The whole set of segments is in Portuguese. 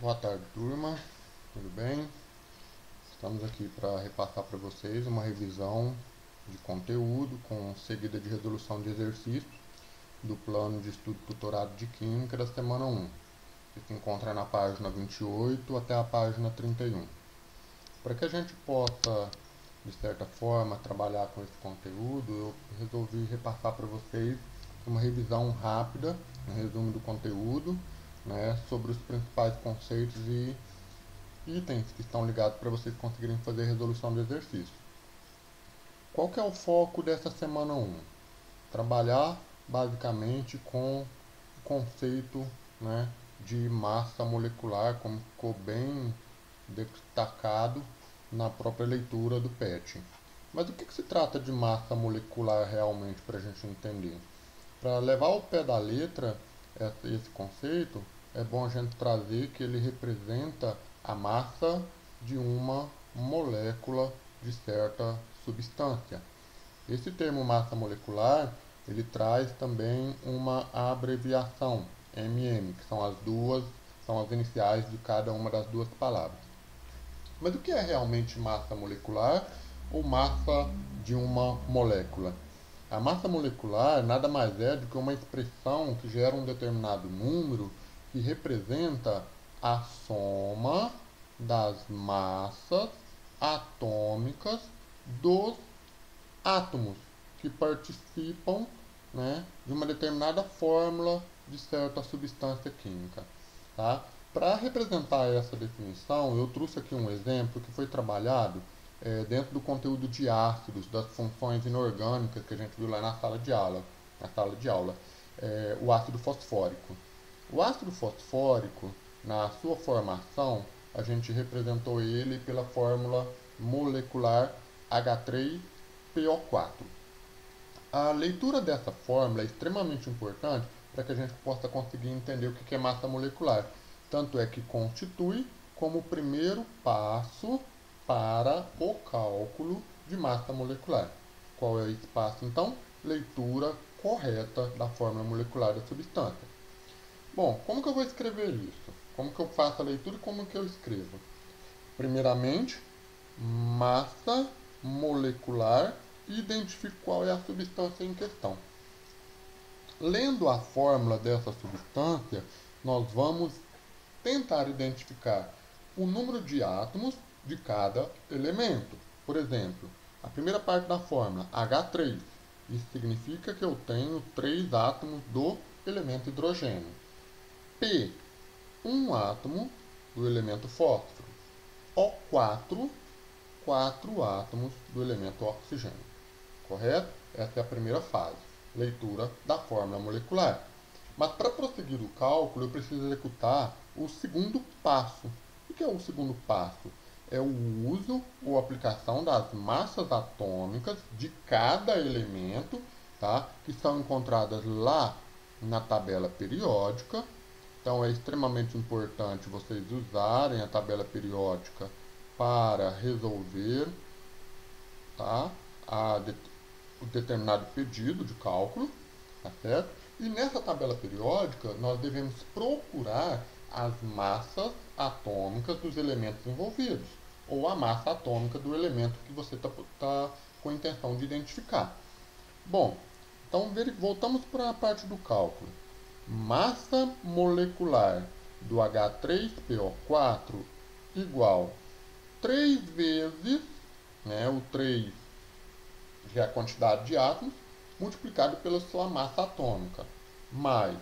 Boa tarde, turma. Tudo bem? Estamos aqui para repassar para vocês uma revisão de conteúdo com seguida de resolução de exercícios do plano de estudo tutorado de Química da semana 1, que se encontra na página 28 até a página 31. Para que a gente possa, de certa forma, trabalhar com esse conteúdo, eu resolvi repassar para vocês uma revisão rápida, um resumo do conteúdo, sobre os principais conceitos e itens que estão ligados para vocês conseguirem fazer a resolução do exercício. Qual que é o foco dessa semana 1? Trabalhar basicamente com o conceito de massa molecular, como ficou bem destacado na própria leitura do PET. Mas o que se trata de massa molecular realmente para a gente entender? Para levar ao pé da letra esse conceito, é bom a gente trazer que ele representa a massa de uma molécula de certa substância. Esse termo massa molecular, ele traz também uma abreviação, MM, que são as iniciais de cada uma das duas palavras. Mas o que é realmente massa molecular ou massa de uma molécula? A massa molecular nada mais é do que uma expressão que gera um determinado número que representa a soma das massas atômicas dos átomos que participam de uma determinada fórmula de certa substância química. Tá? Para representar essa definição, eu trouxe aqui um exemplo que foi trabalhado dentro do conteúdo de ácidos, das funções inorgânicas que a gente viu lá na sala de aula, o ácido fosfórico. O ácido fosfórico, na sua formação, a gente representou ele pela fórmula molecular H3PO4. A leitura dessa fórmula é extremamente importante para que a gente possa conseguir entender o que é massa molecular. Tanto é que constitui como o primeiro passo para o cálculo de massa molecular. Qual é esse passo, então? Leitura correta da fórmula molecular da substância. Bom, como que eu vou escrever isso? Como que eu faço a leitura e como que eu escrevo? Primeiramente, massa molecular e identifico qual é a substância em questão. Lendo a fórmula dessa substância, nós vamos tentar identificar o número de átomos de cada elemento. Por exemplo, a primeira parte da fórmula, H3. Isso significa que eu tenho 3 átomos do elemento hidrogênio. P, um átomo do elemento fósforo. O4, 4 átomos do elemento oxigênio. Correto? Essa é a primeira fase, leitura da fórmula molecular. Mas para prosseguir o cálculo, eu preciso executar o segundo passo. O que é o segundo passo? É o uso ou aplicação das massas atômicas de cada elemento, tá? Que são encontradas lá na tabela periódica. Então é extremamente importante vocês usarem a tabela periódica para resolver, tá? O determinado pedido de cálculo, tá certo? E nessa tabela periódica nós devemos procurar as massas atômicas dos elementos envolvidos, ou a massa atômica do elemento que você está com a intenção de identificar. Bom, então voltamos para a parte do cálculo. Massa molecular do H3PO4 igual 3 vezes, o 3 que é a quantidade de átomos, multiplicado pela sua massa atômica, mais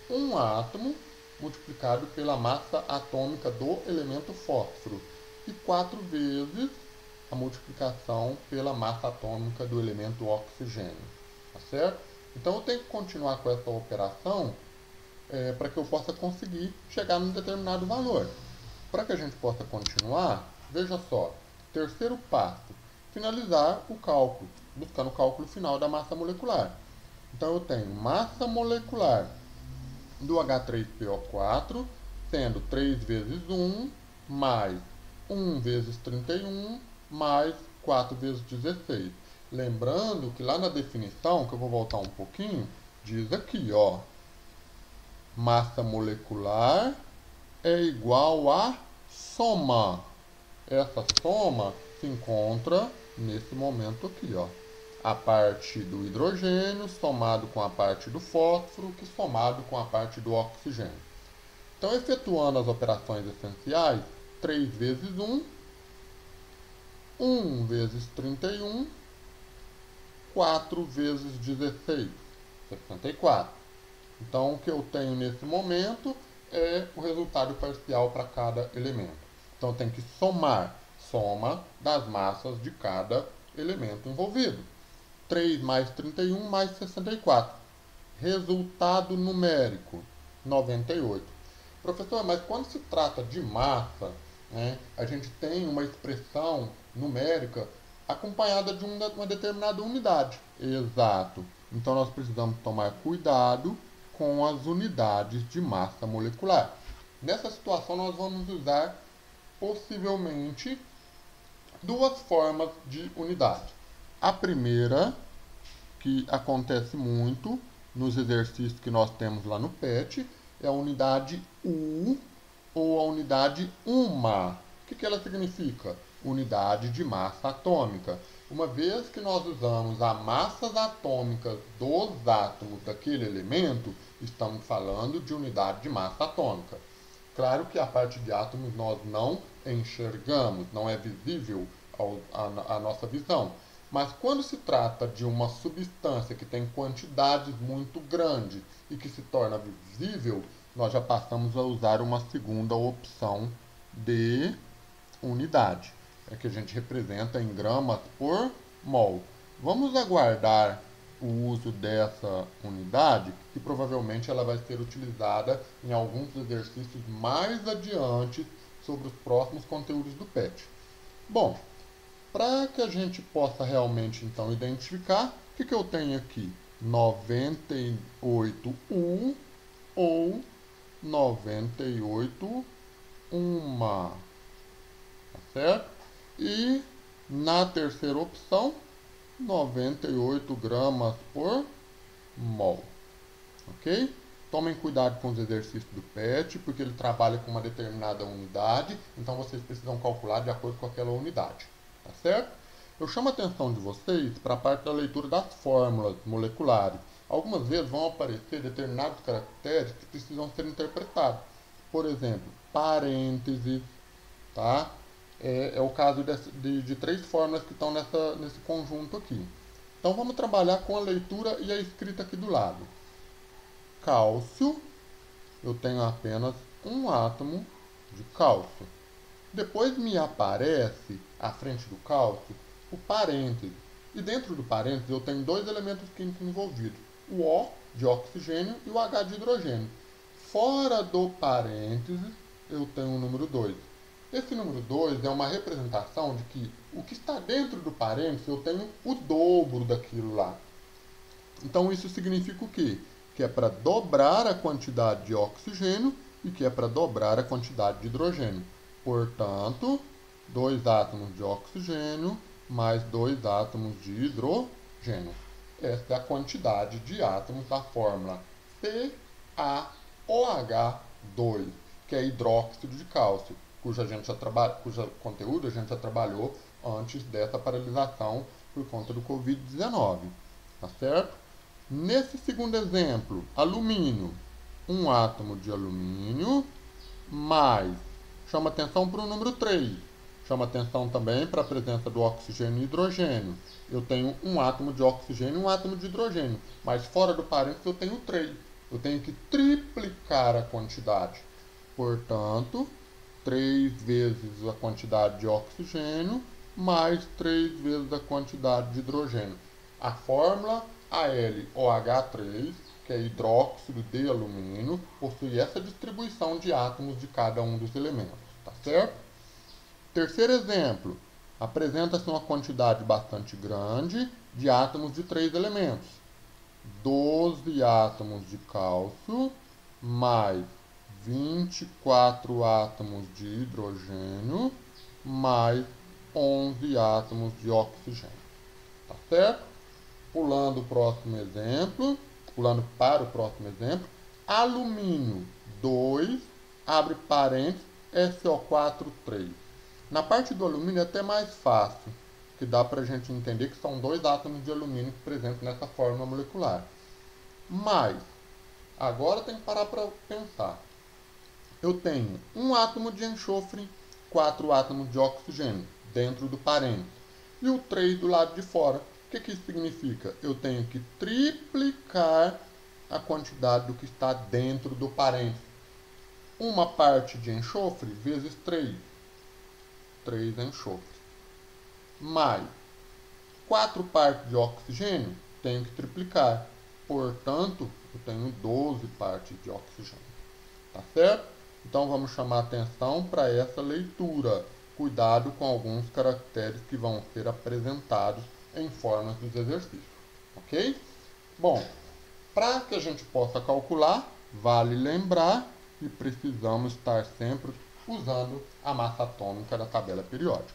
um átomo multiplicado pela massa atômica do elemento fósforo, e 4 vezes a multiplicação pela massa atômica do elemento oxigênio. Tá certo? Então eu tenho que continuar com essa operação para que eu possa conseguir chegar num determinado valor. Para que a gente possa continuar, veja só, terceiro passo, finalizar o cálculo, buscando o cálculo final da massa molecular. Então eu tenho massa molecular do H3PO4, sendo 3 vezes 1, mais 1 vezes 31, mais 4 vezes 16. Lembrando que lá na definição, que eu vou voltar um pouquinho, diz aqui, ó, massa molecular é igual a soma. Essa soma se encontra nesse momento aqui, ó. A parte do hidrogênio somado com a parte do fósforo, que somado com a parte do oxigênio. Então, efetuando as operações essenciais, 3 vezes 1, 1 vezes 31, 4 vezes 16, 64. Então, o que eu tenho nesse momento é o resultado parcial para cada elemento. Então, tem que somar, soma das massas de cada elemento envolvido. 3 mais 31 mais 64. Resultado numérico, 98. Professor, mas quando se trata de massa, né, a gente tem uma expressão numérica acompanhada de uma determinada unidade. Exato. Então, nós precisamos tomar cuidado com as unidades de massa molecular. Nessa situação, nós vamos usar, possivelmente, duas formas de unidade. A primeira, que acontece muito nos exercícios que nós temos lá no PET, é a unidade U ou a unidade UMA. O que ela significa? Unidade de massa atômica. Uma vez que nós usamos as massas atômicas dos átomos daquele elemento, estamos falando de unidade de massa atômica. Claro que a parte de átomos nós não enxergamos, não é visível à nossa visão. Mas quando se trata de uma substância que tem quantidades muito grandes e que se torna visível, nós já passamos a usar uma segunda opção de unidade, que a gente representa em gramas por mol. Vamos aguardar o uso dessa unidade, que provavelmente ela vai ser utilizada em alguns exercícios mais adiante sobre os próximos conteúdos do PET. Bom, para que a gente possa realmente então identificar, o que eu tenho aqui? 98U ou 98 UMA, tá certo? E na terceira opção, 98 gramas por mol, ok? Tomem cuidado com os exercícios do PET, porque ele trabalha com uma determinada unidade, então vocês precisam calcular de acordo com aquela unidade, tá certo? Eu chamo a atenção de vocês para a parte da leitura das fórmulas moleculares. Algumas vezes vão aparecer determinados caracteres que precisam ser interpretados. Por exemplo, parênteses, tá? É o caso de 3 fórmulas que estão nesse conjunto aqui. Então vamos trabalhar com a leitura e a escrita aqui do lado. Cálcio, eu tenho apenas um átomo de cálcio. Depois me aparece, à frente do cálcio, o parêntese. E dentro do parêntese eu tenho 2 elementos químicos envolvidos. O O de oxigênio e o H de hidrogênio. Fora do parêntese, eu tenho o número 2. Esse número 2 é uma representação de que o que está dentro do parêntese eu tenho o dobro daquilo lá. Então isso significa o quê? Que é para dobrar a quantidade de oxigênio e que é para dobrar a quantidade de hidrogênio. Portanto, 2 átomos de oxigênio mais 2 átomos de hidrogênio. Essa é a quantidade de átomos da fórmula CaOH2, que é hidróxido de cálcio, cujo conteúdo a gente já trabalhou antes dessa paralisação por conta do Covid-19. Tá certo? Nesse segundo exemplo, alumínio, um átomo de alumínio, mais, chama atenção para o número 3. Chama atenção também para a presença do oxigênio e hidrogênio. Eu tenho um átomo de oxigênio e um átomo de hidrogênio, mas fora do parênteses eu tenho 3. Eu tenho que triplicar a quantidade. Portanto, 3 vezes a quantidade de oxigênio mais 3 vezes a quantidade de hidrogênio. A fórmula AlOH3, que é hidróxido de alumínio, possui essa distribuição de átomos de cada um dos elementos, tá certo? Terceiro exemplo, apresenta-se uma quantidade bastante grande de átomos de 3 elementos. 12 átomos de cálcio, mais 24 átomos de hidrogênio, mais 11 átomos de oxigênio. Tá certo? Pulando para o próximo exemplo, alumínio 2 abre parênteses, SO4, 3. Na parte do alumínio é até mais fácil, que dá para a gente entender que são dois átomos de alumínio presentes nessa fórmula molecular. Mas, agora tem que parar para pensar. Eu tenho um átomo de enxofre, 4 átomos de oxigênio dentro do parênteses e o 3 do lado de fora. O que isso significa? Eu tenho que triplicar a quantidade do que está dentro do parênteses. Uma parte de enxofre vezes 3. 3 enxofres. Mais 4 partes de oxigênio, tenho que triplicar. Portanto, eu tenho 12 partes de oxigênio. Tá certo? Então, vamos chamar atenção para essa leitura. Cuidado com alguns caracteres que vão ser apresentados em formas dos exercícios. Ok? Bom, para que a gente possa calcular, vale lembrar que precisamos estar sempre usando a massa atômica da tabela periódica.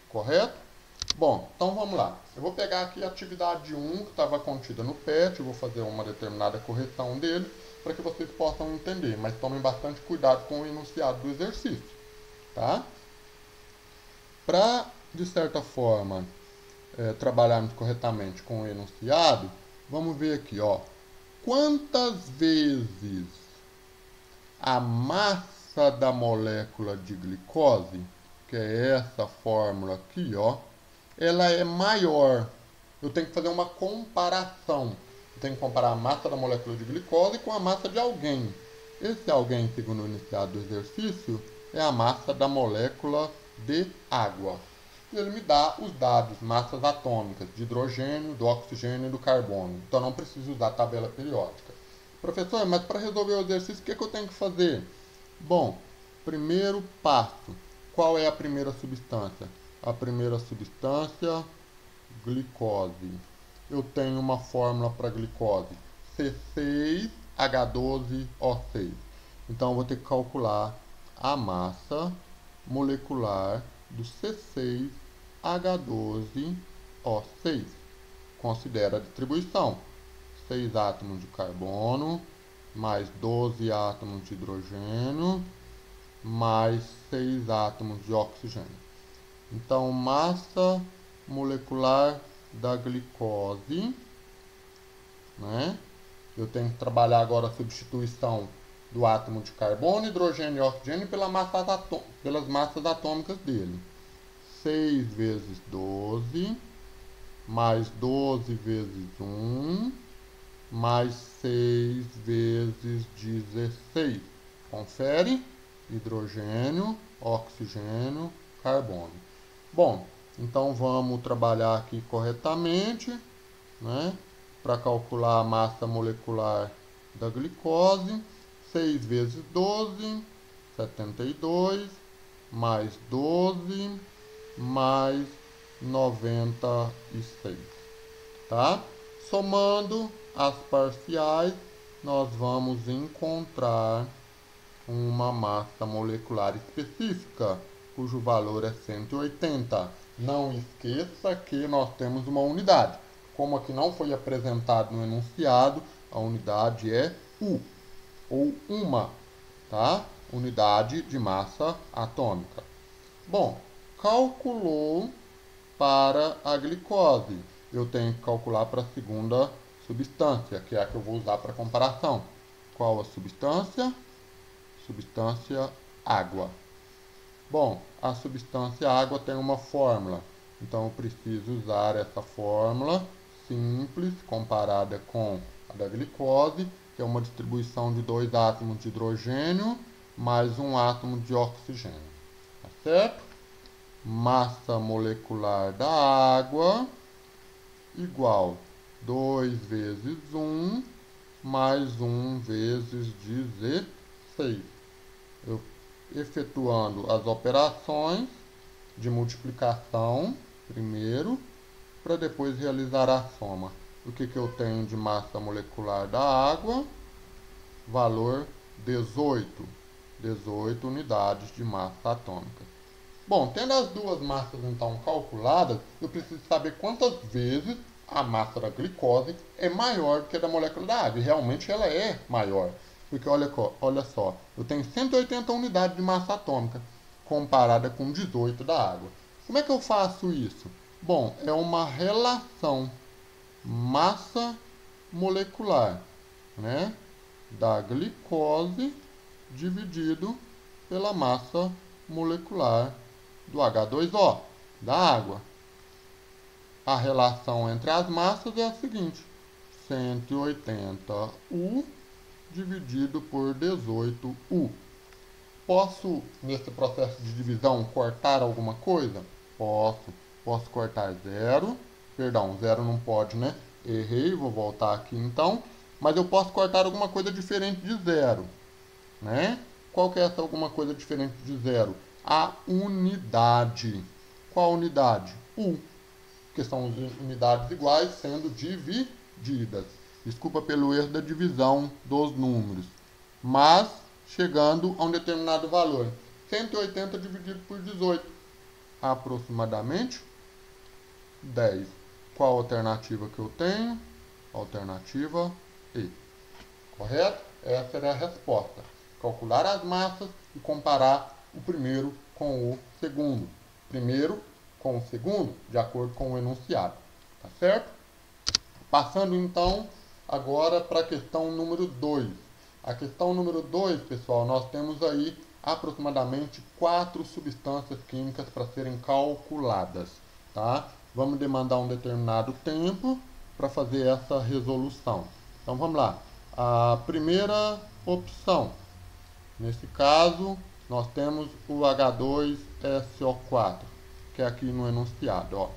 Correto? Bom, então vamos lá. Eu vou pegar aqui a atividade 1 que estava contida no PET, eu vou fazer uma determinada correção dele para que vocês possam entender, mas tomem bastante cuidado com o enunciado do exercício, tá? Para, de certa forma, trabalharmos corretamente com o enunciado, vamos ver aqui, ó. Quantas vezes a massa da molécula de glicose, que é essa fórmula aqui, ó, ela é maior. Eu tenho que fazer uma comparação. Eu tenho que comparar a massa da molécula de glicose com a massa de alguém. Esse alguém, segundo o enunciado do exercício, é a massa da molécula de água. Ele me dá os dados, massas atômicas, de hidrogênio, do oxigênio e do carbono. Então, não preciso usar a tabela periódica. Professor, mas para resolver o exercício, o que eu tenho que fazer? Bom, primeiro passo. Qual é a primeira substância? A primeira substância, glicose. Eu tenho uma fórmula para glicose, C6H12O6. Então, eu vou ter que calcular a massa molecular do C6H12O6. Considera a distribuição. 6 átomos de carbono, mais 12 átomos de hidrogênio, mais 6 átomos de oxigênio. Então, massa molecular da glicose, né? Eu tenho que trabalhar agora a substituição do átomo de carbono, hidrogênio e oxigênio pelas massas atômicas dele. 6 vezes 12, mais 12 vezes 1, mais 6 vezes 16. Confere? Hidrogênio, oxigênio, carbono. Bom, então vamos trabalhar aqui corretamente, né? Para calcular a massa molecular da glicose. 6 vezes 12, 72, mais 12, mais 96, tá? Somando as parciais, nós vamos encontrar uma massa molecular específica, cujo valor é 180. Não esqueça que nós temos uma unidade. Como aqui não foi apresentado no enunciado, a unidade é U, ou uma, tá? Unidade de massa atômica. Bom, calculou para a glicose. Eu tenho que calcular para a segunda substância, que é a que eu vou usar para comparação. Qual a substância? Substância água. Bom, a substância água tem uma fórmula, então eu preciso usar essa fórmula simples, comparada com a da glicose, que é uma distribuição de 2 átomos de hidrogênio mais 1 átomo de oxigênio. Tá certo? Massa molecular da água igual 2 vezes 1 mais 1 vezes 16. Eu efetuando as operações de multiplicação primeiro, para depois realizar a soma. O que eu tenho de massa molecular da água? Valor 18. 18 unidades de massa atômica. Bom, tendo as duas massas então calculadas, eu preciso saber quantas vezes a massa da glicose é maior do que a da molécula da água. E realmente ela é maior. Porque olha só, eu tenho 180 unidades de massa atômica comparada com 18 da água. Como é que eu faço isso? Bom, é uma relação massa molecular, né, da glicose dividido pela massa molecular do H2O, da água. A relação entre as massas é a seguinte: 180U dividido por 18U. Posso, nesse processo de divisão, cortar alguma coisa? Posso. Posso cortar zero. Perdão, zero não pode, né? Errei, vou voltar aqui então. Mas eu posso cortar alguma coisa diferente de zero, né? Qual que é essa alguma coisa diferente de zero? A unidade. Qual unidade? U. Que são unidades iguais sendo divididas. Desculpa pelo erro da divisão dos números. Mas chegando a um determinado valor. 180 dividido por 18. Aproximadamente 10. Qual a alternativa que eu tenho? Alternativa E. Correto? Essa era a resposta. Calcular as massas e comparar o primeiro com o segundo. Primeiro com o segundo, de acordo com o enunciado. Tá certo? Passando então agora para a questão número 2. A questão número 2, pessoal, nós temos aí aproximadamente 4 substâncias químicas para serem calculadas, tá? Vamos demandar um determinado tempo para fazer essa resolução. Então vamos lá. A primeira opção, nesse caso, nós temos o H2SO4, que é aqui no enunciado, ó.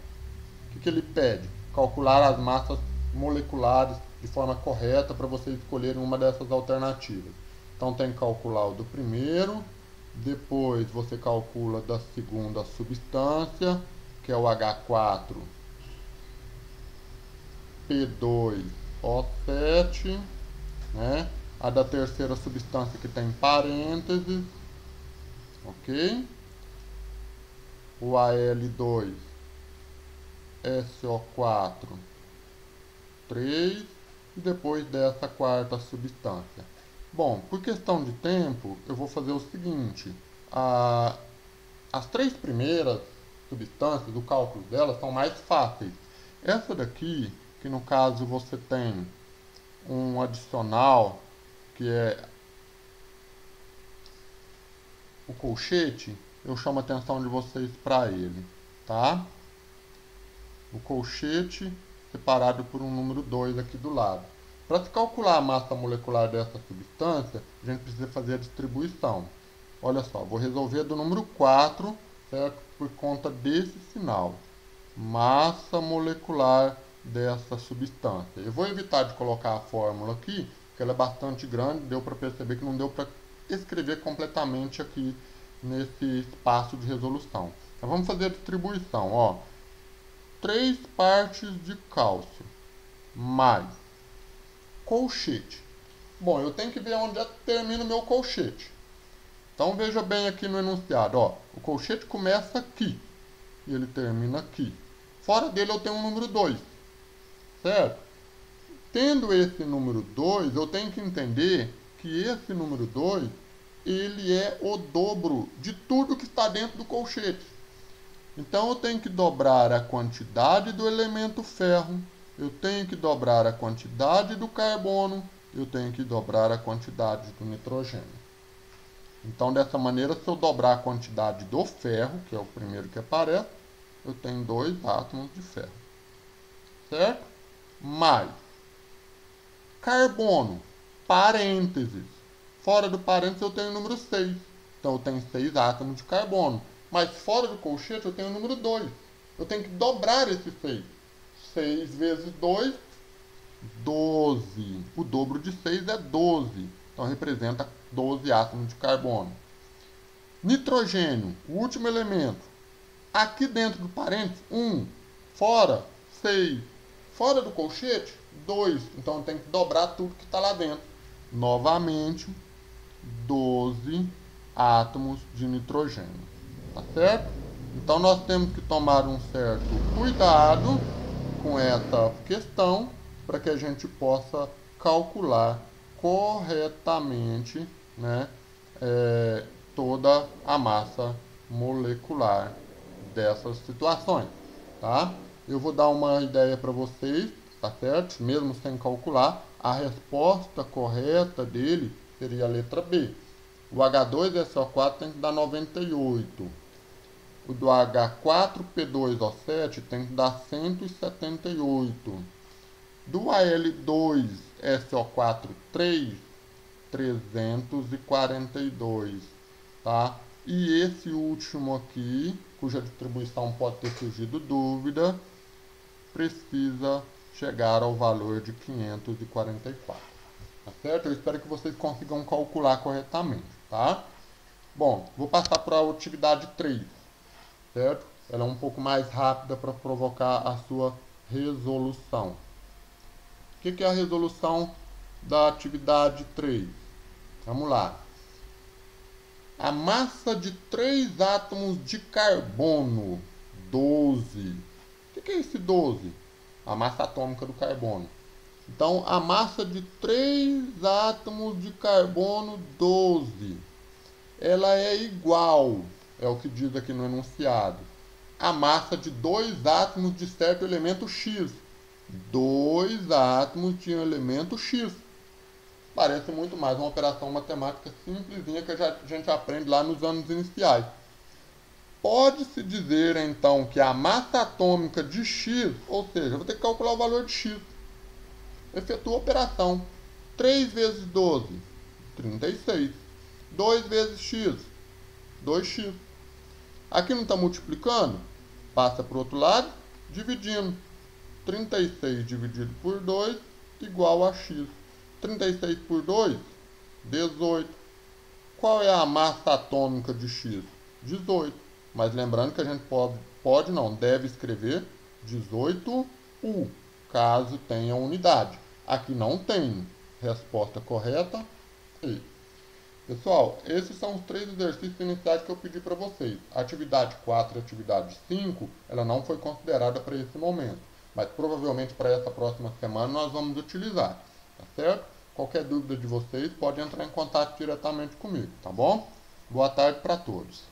O que ele pede? Calcular as massas moleculares de forma correta para você escolher uma dessas alternativas. Então tem que calcular o do primeiro, depois você calcula da segunda substância, que é o H4P2O7, né? A da terceira substância que tem parênteses, ok? O Al2SO4, 3, e depois dessa quarta substância. Bom, por questão de tempo, eu vou fazer o seguinte: as 3 primeiras substâncias, o cálculo delas são mais fáceis. Essa daqui, que no caso você tem um adicional, que é o colchete, eu chamo a atenção de vocês para ele, tá? O colchete separado por um número 2 aqui do lado. Para se calcular a massa molecular dessa substância, a gente precisa fazer a distribuição. Olha só, vou resolver do número 4, certo? Por conta desse sinal. Massa molecular dessa substância. Eu vou evitar de colocar a fórmula aqui, porque ela é bastante grande, deu para perceber que não deu para escrever completamente aqui nesse espaço de resolução. Então vamos fazer a distribuição, ó. 3 partes de cálcio mais colchete. Bom, eu tenho que ver onde termina o meu colchete. Então veja bem aqui no enunciado, ó. O colchete começa aqui e ele termina aqui. Fora dele eu tenho um número 2, certo? Tendo esse número 2, eu tenho que entender que esse número 2, ele é o dobro de tudo que está dentro do colchete. Então eu tenho que dobrar a quantidade do elemento ferro, eu tenho que dobrar a quantidade do carbono, eu tenho que dobrar a quantidade do nitrogênio. Então dessa maneira, se eu dobrar a quantidade do ferro, que é o primeiro que aparece, eu tenho 2 átomos de ferro, certo? Mais carbono, parênteses. Fora do parênteses eu tenho o número 6. Então eu tenho 6 átomos de carbono. Mas fora do colchete eu tenho o número 2. Eu tenho que dobrar esse 6. 6 vezes 2, 12. O dobro de 6 é 12. Então representa 12 átomos de carbono. Nitrogênio, o último elemento. Aqui dentro do parênteses, 1. Fora, 6. Fora do colchete, 2. Então eu tenho que dobrar tudo que está lá dentro. Novamente, 12 átomos de nitrogênio. Tá certo? Então nós temos que tomar um certo cuidado com essa questão para que a gente possa calcular corretamente, né, toda a massa molecular dessas situações, tá? Eu vou dar uma ideia para vocês, tá certo? Mesmo sem calcular, a resposta correta dele seria a letra B. O H2SO4 tem que dar 98. O do H4P2O7 tem que dar 178. Do Al2SO4 342, tá? E esse último aqui, cuja distribuição pode ter surgido dúvida, precisa chegar ao valor de 544, tá certo? Eu espero que vocês consigam calcular corretamente, tá? Bom, vou passar para a atividade 3, certo? Ela é um pouco mais rápida para provocar a sua resolução. O que é a resolução da atividade 3? Vamos lá. A massa de 3 átomos de carbono, 12. O que é esse 12? A massa atômica do carbono. Então, a massa de 3 átomos de carbono, 12, ela é igual, é o que diz aqui no enunciado, a massa de 2 átomos de certo elemento X. 2 átomos de um elemento X. Parece muito mais uma operação matemática simplesinha que a gente aprende lá nos anos iniciais. Pode-se dizer, então, que a massa atômica de X, ou seja, eu vou ter que calcular o valor de X. Efetua a operação. 3 vezes 12, 36. 2 vezes X, 2x. Aqui não está multiplicando? Passa para o outro lado, dividindo. 36 dividido por 2 igual a x. 36 por 2, 18. Qual é a massa atômica de x? 18. Mas lembrando que a gente deve escrever 18U, caso tenha unidade. Aqui não tem. Resposta correta, E. Pessoal, esses são os 3 exercícios iniciais que eu pedi para vocês. A atividade 4 e a atividade 5, ela não foi considerada para esse momento. Mas provavelmente para essa próxima semana nós vamos utilizar, tá certo? Qualquer dúvida de vocês, pode entrar em contato diretamente comigo, tá bom? Boa tarde para todos.